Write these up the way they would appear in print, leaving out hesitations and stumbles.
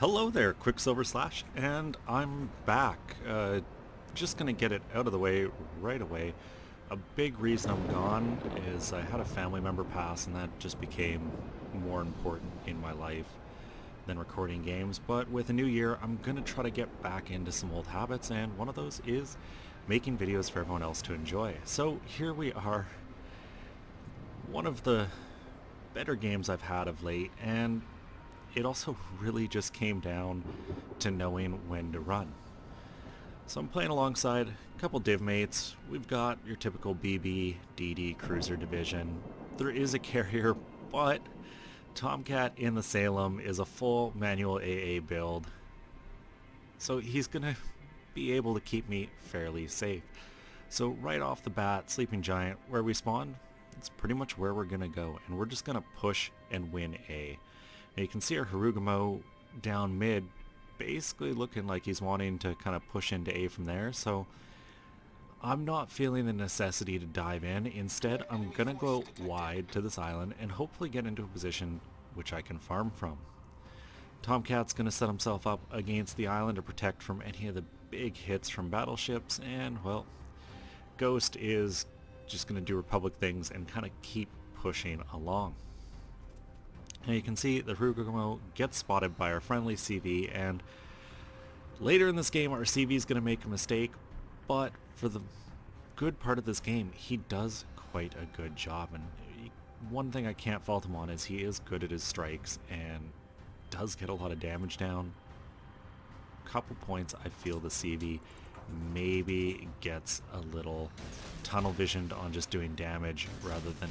Hello there, Qckslvrslash, and I'm back. Just gonna get it out of the way right away. A big reason I'm gone is I had a family member pass, and that just became more important in my life than recording games. But with a new year, I'm gonna try to get back into some old habits, and one of those is making videos for everyone else to enjoy. So here we are, one of the better games I've had of late, and it also really just came down to knowing when to run. So I'm playing alongside a couple div mates. We've got your typical BB, DD cruiser division. There is a carrier, but Tomcat in the Salem is a full manual AA build. So he's gonna be able to keep me fairly safe. So right off the bat, Sleeping Giant, where we spawned, it's pretty much where we're gonna go, and we're just gonna push and win A. Now you can see our Harugumo down mid basically looking like he's wanting to kind of push into A from there, so I'm not feeling the necessity to dive in. Instead, I'm gonna go wide to this island and hopefully get into a position which I can farm from. Tomcat's gonna set himself up against the island to protect from any of the big hits from battleships, and well, Ghost is just gonna do Republic things and kind of keep pushing along. Now you can see the Harugumo gets spotted by our friendly CV, and later in this game our CV is going to make a mistake, but for the good part of this game he does quite a good job, and one thing I can't fault him on is he is good at his strikes and does get a lot of damage down. Couple points I feel the CV maybe gets a little tunnel visioned on just doing damage rather than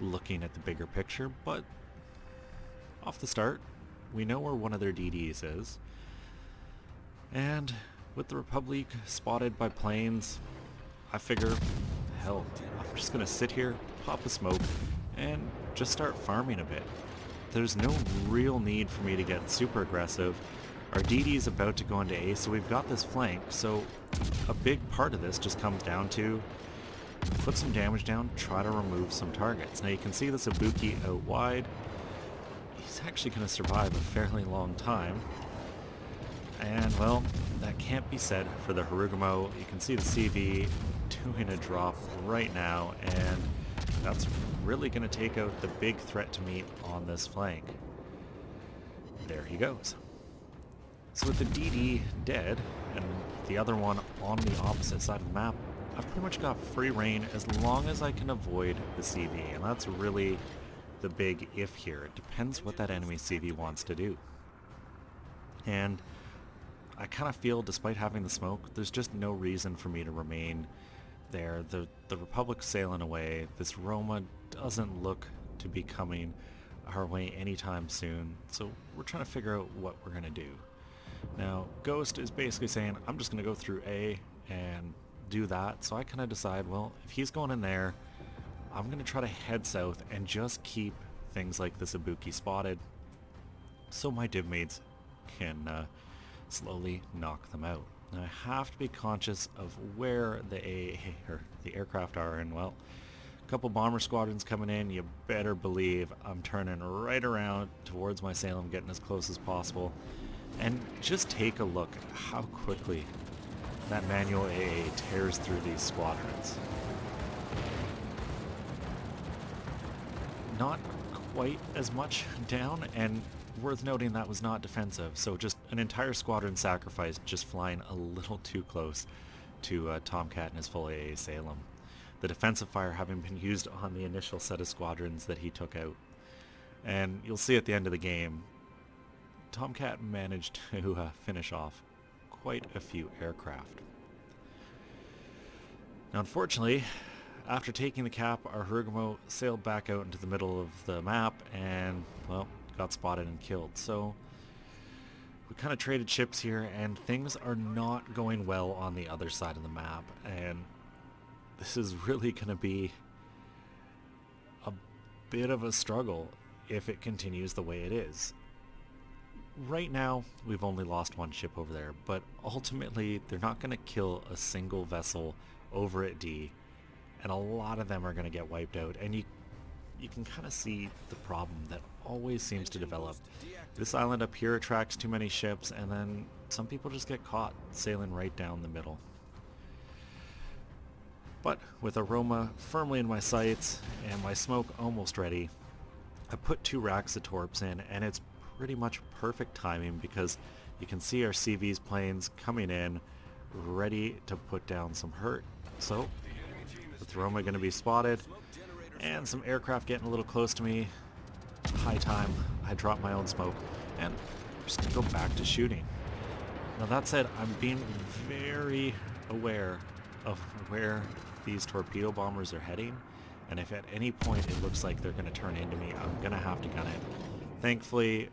looking at the bigger picture, but off the start, we know where one of their DDs is, and with the Republic spotted by planes, I figure, hell, I'm just gonna sit here, pop a smoke, and just start farming a bit. There's no real need for me to get super aggressive. Our DD is about to go into A, so we've got this flank, so a big part of this just comes down to put some damage down, try to remove some targets. Now you can see this Ibuki out wide. He's actually going to survive a fairly long time, and well, that can't be said for the Harugumo. You can see the CV doing a drop right now, and that's really going to take out the big threat to me on this flank. There he goes. So with the DD dead and the other one on the opposite side of the map, I've pretty much got free reign as long as I can avoid the CV, and that's really the big if here. It depends what that enemy CV wants to do. And I kind of feel, despite having the smoke, there's just no reason for me to remain there. The Republic's sailing away. This Roma doesn't look to be coming our way anytime soon, so we're trying to figure out what we're going to do. Now, Ghost is basically saying, I'm just going to go through A and do that, so I kind of decide, well, if he's going in there, I'm going to try to head south and just keep things like this Ibuki spotted so my div mates can slowly knock them out. Now I have to be conscious of where the aircraft are, and well, a couple bomber squadrons coming in. You better believe I'm turning right around towards my Salem, getting as close as possible, and just take a look at how quickly that manual AA tears through these squadrons. Not quite as much down, and worth noting that was not defensive, so just an entire squadron sacrificed just flying a little too close to Tomcat and his full AA Salem. The defensive fire having been used on the initial set of squadrons that he took out. And you'll see at the end of the game, Tomcat managed to finish off quite a few aircraft. Now unfortunately, after taking the cap, our Harugumo sailed back out into the middle of the map and, well, got spotted and killed. So we kind of traded ships here, and things are not going well on the other side of the map, and this is really going to be a bit of a struggle if it continues the way it is. Right now, we've only lost one ship over there, but ultimately they're not going to kill a single vessel over at D, and a lot of them are going to get wiped out, and you you can kind of see the problem that always seems to develop. This island up here attracts too many ships, and then some people just get caught sailing right down the middle. But with Aroma firmly in my sights and my smoke almost ready, I put 2 racks of torps in, and it's pretty much perfect timing because you can see our CV's planes coming in ready to put down some hurt. So with Aroma going to be spotted and some aircraft getting a little close to me, high time I drop my own smoke and I'm just going to go back to shooting. Now that said, I'm being very aware of where these torpedo bombers are heading, and if at any point it looks like they're going to turn into me, I'm going to have to gun it. Thankfully,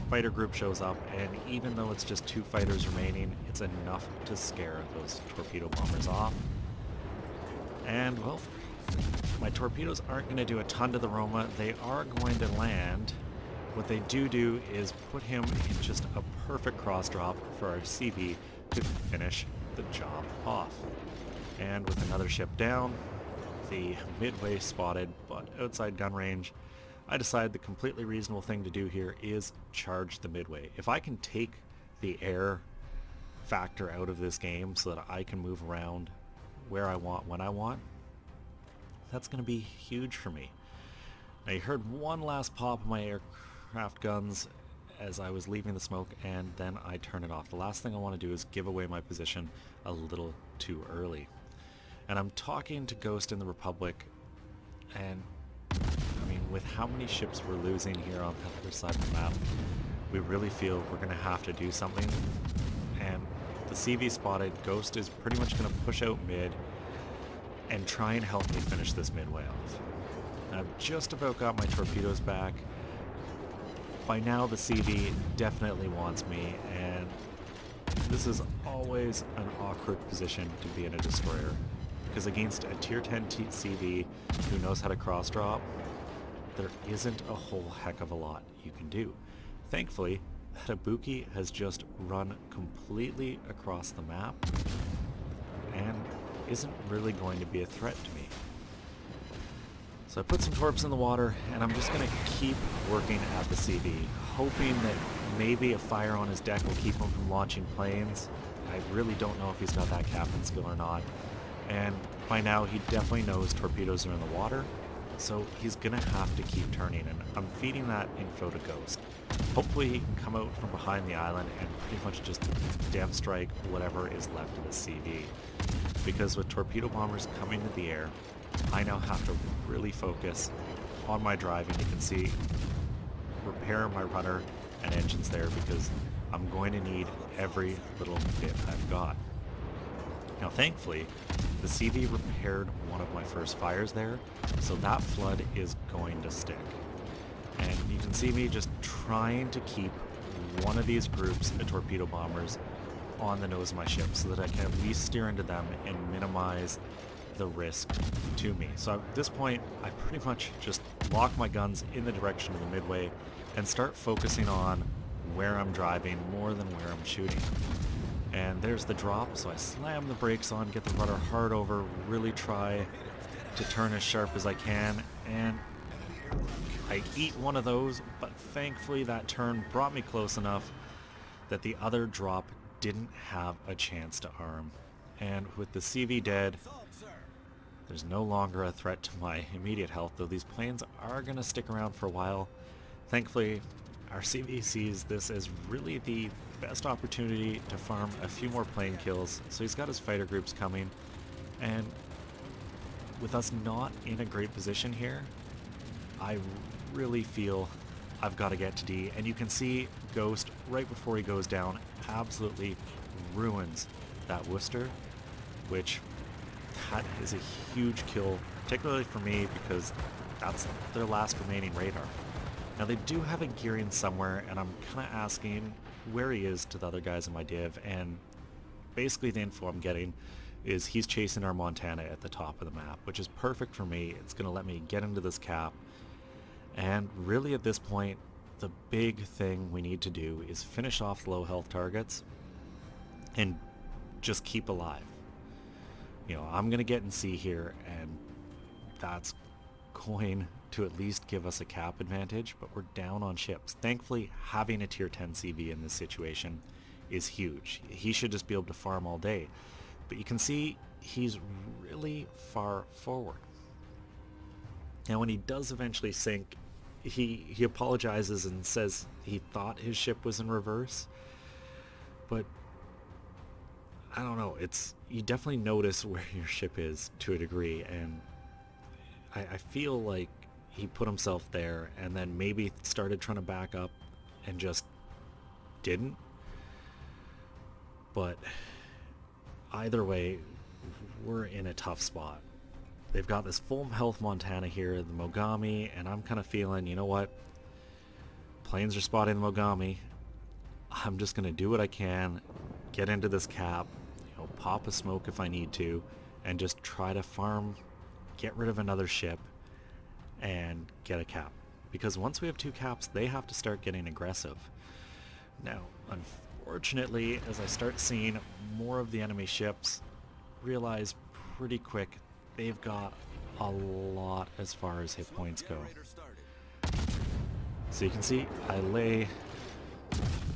fighter group shows up, and even though it's just 2 fighters remaining, it's enough to scare those torpedo bombers off. And, well, my torpedoes aren't going to do a ton to the Roma. They are going to land. What they do is put him in just a perfect cross drop for our CV to finish the job off. And with another ship down, the Midway spotted but outside gun range, I decided the completely reasonable thing to do here is charge the Midway. If I can take the air factor out of this game so that I can move around where I want, when I want, that's going to be huge for me. Now you heard one last pop of my aircraft guns as I was leaving the smoke, and then I turn it off. The last thing I want to do is give away my position a little too early. And I'm talking to Ghost in the Republic, and I mean, with how many ships we're losing here on the other side of the map, we really feel we're going to have to do something. And the CV spotted, Ghost is pretty much going to push out mid and try and help me finish this Midway off. I've just about got my torpedoes back. By now the CV definitely wants me, and this is always an awkward position to be in a destroyer, because against a tier 10 CV who knows how to cross drop, there isn't a whole heck of a lot you can do. Thankfully, that Ibuki has just run completely across the map and isn't really going to be a threat to me. So I put some torps in the water, and I'm just going to keep working at the CV, hoping that maybe a fire on his deck will keep him from launching planes. I really don't know if he's got that captain skill or not. And by now he definitely knows torpedoes are in the water, so he's going to have to keep turning, and I'm feeding that info to Ghost. Hopefully he can come out from behind the island and pretty much just dev strike whatever is left of the CV. Because with torpedo bombers coming to the air, I now have to really focus on my driving. You can see repair my rudder and engines there, because I'm going to need every little bit I've got. Now thankfully, the CV repaired one of my first fires there, so that flood is going to stick. And you can see me just trying to keep one of these groups of torpedo bombers on the nose of my ship so that I can at least steer into them and minimize the risk to me. So at this point, I pretty much just lock my guns in the direction of the Midway and start focusing on where I'm driving more than where I'm shooting. And there's the drop, so I slam the brakes on, get the rudder hard over, really try to turn as sharp as I can, and I eat one of those, but thankfully that turn brought me close enough that the other drop didn't have a chance to arm. And with the CV dead, there's no longer a threat to my immediate health, though these planes are going to stick around for a while. Thankfully, our CV sees this as really the best opportunity to farm a few more plane kills, so he's got his fighter groups coming, and with us not in a great position here, I really feel I've got to get to D, and you can see Ghost, right before he goes down, absolutely ruins that Worcester, which that is a huge kill, particularly for me because that's their last remaining radar. Now they do have a gearing somewhere, and I'm kind of asking where he is to the other guys in my div, and basically the info I'm getting is he's chasing our Montana at the top of the map, which is perfect for me. It's going to let me get into this cap, and really at this point the big thing we need to do is finish off low health targets and just keep alive. You know, I'm going to get in C here, and that's going to at least give us a cap advantage, but we're down on ships. Thankfully, having a tier 10 CV in this situation is huge. He should just be able to farm all day. But you can see he's really far forward. Now when he does eventually sink, he apologizes and says he thought his ship was in reverse. But I don't know, you definitely notice where your ship is to a degree, and I feel like he put himself there and then maybe started trying to back up and just didn't. But either way, we're in a tough spot. They've got this full health Montana here, the Mogami, and I'm kind of feeling, you know what? Planes are spotting the Mogami. I'm just going to do what I can, get into this cap, pop a smoke if I need to, and just try to farm, get rid of another ship, and get a cap. Because once we have 2 caps, they have to start getting aggressive. Now, unfortunately, as I start seeing more of the enemy ships, realize pretty quick they've got a lot as far as hit points go. So you can see I lay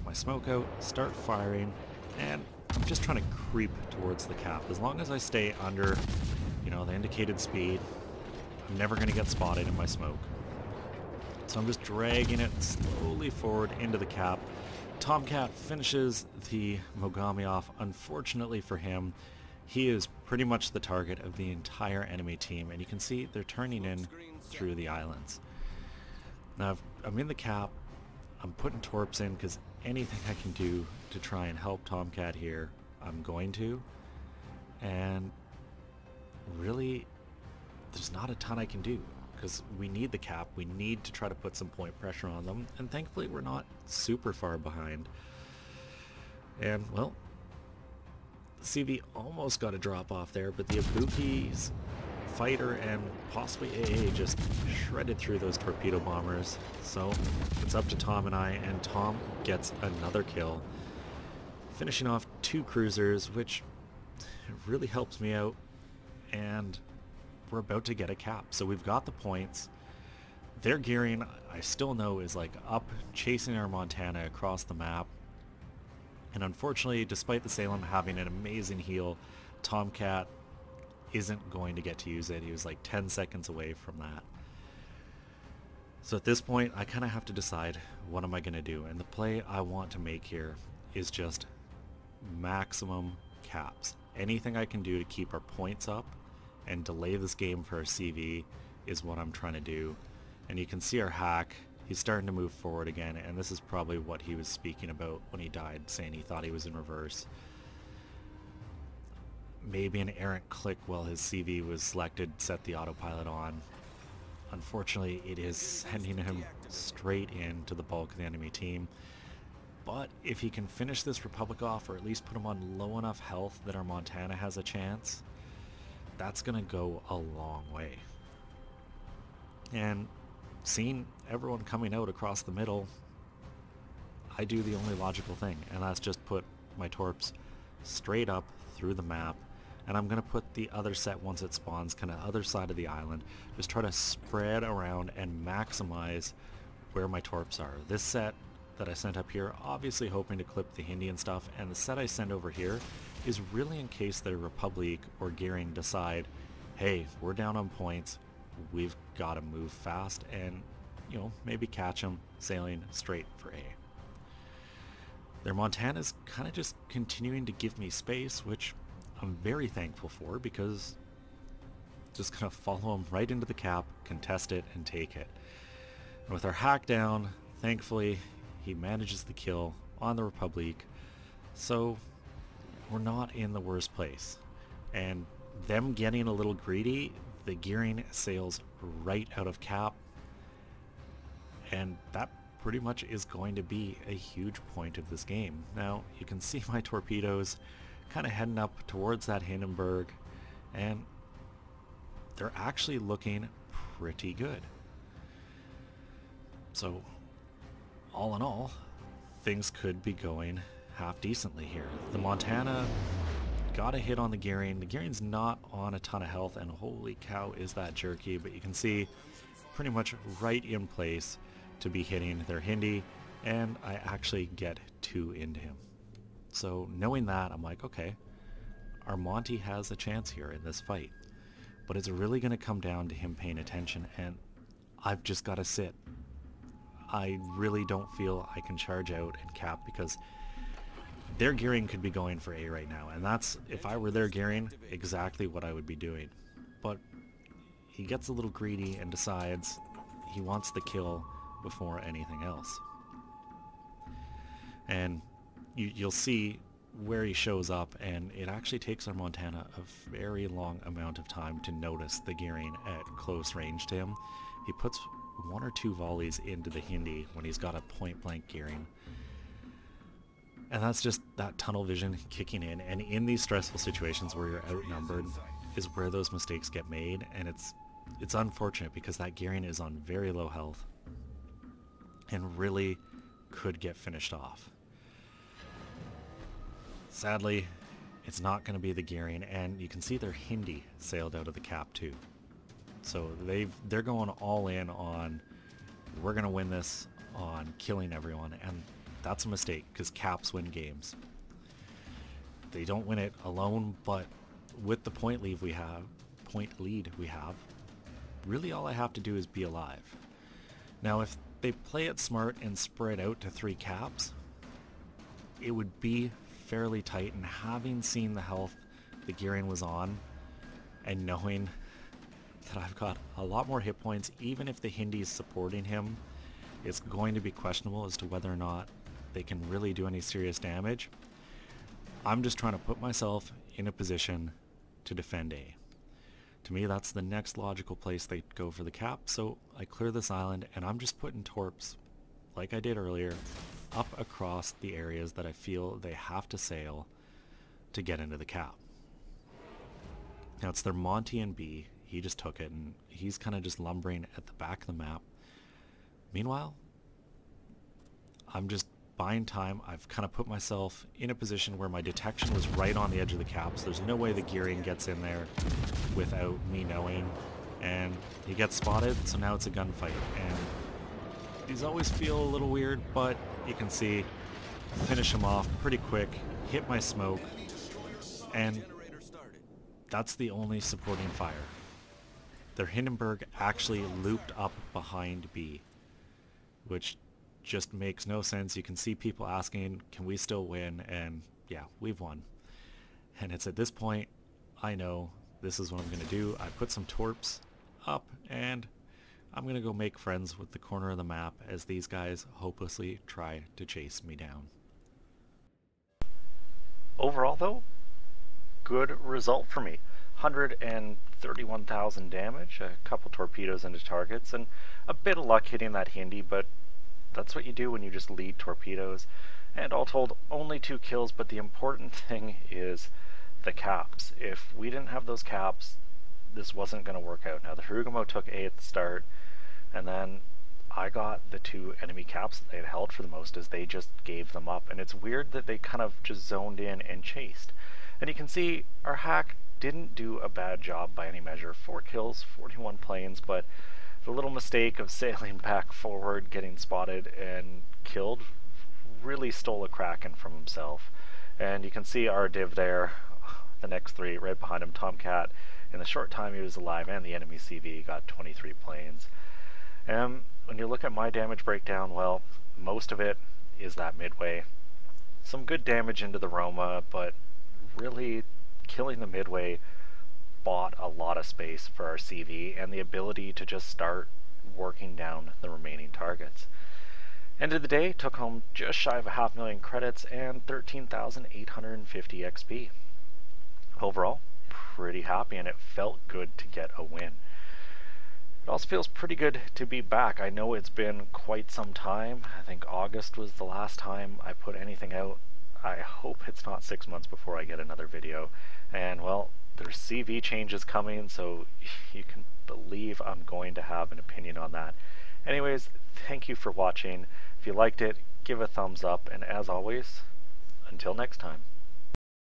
my smoke out, start firing, and I'm just trying to creep towards the cap. As long as I stay under, the indicated speed, I'm never going to get spotted in my smoke. So I'm just dragging it slowly forward into the cap. Tomcat finishes the Mogami off. Unfortunately for him, he is pretty much the target of the entire enemy team, and you can see they're turning in through the islands. Now I'm in the cap, I'm putting torps in because anything I can do to try and help Tomcat here, I'm going to. And really, there's not a ton I can do because we need the cap, we need to try to put some point pressure on them, and thankfully we're not super far behind. And well, CV almost got a drop off there, but the Ibuki's fighter and possibly AA just shredded through those torpedo bombers. So it's up to Tom and I, and Tom gets another kill, finishing off 2 cruisers, which really helps me out, and we're about to get a cap. So we've got the points. Their gearing, I still know, is like up chasing our Montana across the map. And unfortunately, despite the Salem having an amazing heal, Tomcat isn't going to get to use it. He was like 10 seconds away from that. So at this point, I kind of have to decide, what am I going to do? And the play I want to make here is just maximum caps. Anything I can do to keep our points up and delay this game for our CV is what I'm trying to do. And you can see our hack. He's starting to move forward again, and this is probably what he was speaking about when he died, saying he thought he was in reverse. Maybe an errant click while his CV was selected set the autopilot on. Unfortunately, it is sending him straight into the bulk of the enemy team. But if he can finish this Republic off, or at least put him on low enough health that our Montana has a chance, that's going to go a long way. And seeing everyone coming out across the middle, I do the only logical thing, and that's just put my torps straight up through the map, and I'm going to put the other set once it spawns, kind of other side of the island, just try to spread around and maximize where my torps are. This set that I sent up here, obviously hoping to clip the Hindi and stuff, and the set I send over here is really in case the Republic or Gearing decide, hey, we're down on points, we've got to move fast and, maybe catch them sailing straight for A. Their Montana's kind of just continuing to give me space, which I'm very thankful for, because just gonna follow them right into the cap, contest it, and take it. And with our hack down, thankfully, he manages the kill on the Republic, so we're not in the worst place. And them getting a little greedy, the Gearing sails right out of cap, and that pretty much is going to be a huge point of this game. Now, you can see my torpedoes kind of heading up towards that Hindenburg, and they're actually looking pretty good. So, all in all, things could be going half decently here. The Montana got a hit on the Gearing. The Gearing's not on a ton of health, and holy cow is that jerky, but you can see pretty much right in place to be hitting their Hindi, and I actually get 2 into him. So knowing that, I'm like, okay, our Monty has a chance here in this fight. But it's really going to come down to him paying attention, and I've just got to sit. I really don't feel I can charge out and cap, because their gearing could be going for A right now, and that's, if I were their gearing, exactly what I would be doing. But he gets a little greedy and decides he wants the kill before anything else. And you'll see where he shows up, and it actually takes our Montana a very long amount of time to notice the gearing at close range to him. He puts 1 or 2 volleys into the Hindi when he's got a point-blank gearing. And that's just that tunnel vision kicking in, and in these stressful situations where you're outnumbered is where those mistakes get made, and it's unfortunate because that gearing is on very low health and really could get finished off. Sadly, it's not going to be the gearing, and you can see their Hindi sailed out of the cap too. So they're going all in on, we're going to win this on killing everyone, and that's a mistake because caps win games. They don't win it alone, but with the point lead we have, really all I have to do is be alive. Now if they play it smart and spread out to 3 caps, it would be fairly tight, and having seen the health the gearing was on and knowing that I've got a lot more hit points, even if the Hindi is supporting him, it's going to be questionable as to whether or not they can really do any serious damage. I'm just trying to put myself in a position to defend A. To me, that's the next logical place they go for the cap, so I clear this island, and I'm just putting torps, like I did earlier, up across the areas that I feel they have to sail to get into the cap. Now it's their Monty and B. He just took it, and he's kind of just lumbering at the back of the map. Meanwhile, I'm just buying time. I've kind of put myself in a position where my detection was right on the edge of the cap, so there's no way the gearing gets in there without me knowing. And he gets spotted, so now it's a gunfight. And these always feel a little weird, but you can see, finish him off pretty quick, hit my smoke, and that's the only supporting fire. Their Hindenburg actually looped up behind B, which just makes no sense. You can see people asking, can we still win? And yeah, we've won. And it's at this point, I know this is what I'm going to do. I put some torps up, and I'm going to go make friends with the corner of the map as these guys hopelessly try to chase me down. Overall though, good result for me. 131,000 damage, a couple torpedoes into targets, and a bit of luck hitting that Hindi, but that's what you do when you just lead torpedoes. And all told, only 2 kills, but the important thing is the caps. If we didn't have those caps, this wasn't going to work out. Now the Harugumo took A at the start, and then I got the 2 enemy caps that they had held for the most as they just gave them up. And it's weird that they kind of just zoned in and chased. And you can see our hack didn't do a bad job by any measure. 4 kills, 41 planes, but the little mistake of sailing back forward, getting spotted and killed, really stole a Kraken from himself. And you can see our div there, the next 3 right behind him. Tomcat, in the short time he was alive, and the enemy CV got 23 planes. And when you look at my damage breakdown, well, most of it is that midway. Some good damage into the Roma, but really killing the midway bought a lot of space for our CV and the ability to just start working down the remaining targets. End of the day, took home just shy of 500,000 credits and 13,850 XP. Overall, pretty happy, and it felt good to get a win. It also feels pretty good to be back. I know it's been quite some time. I think August was the last time I put anything out. I hope it's not 6 months before I get another video. And well, there's CV changes coming, so you can believe I'm going to have an opinion on that. Anyways, thank you for watching. If you liked it, give a thumbs up, and as always, until next time.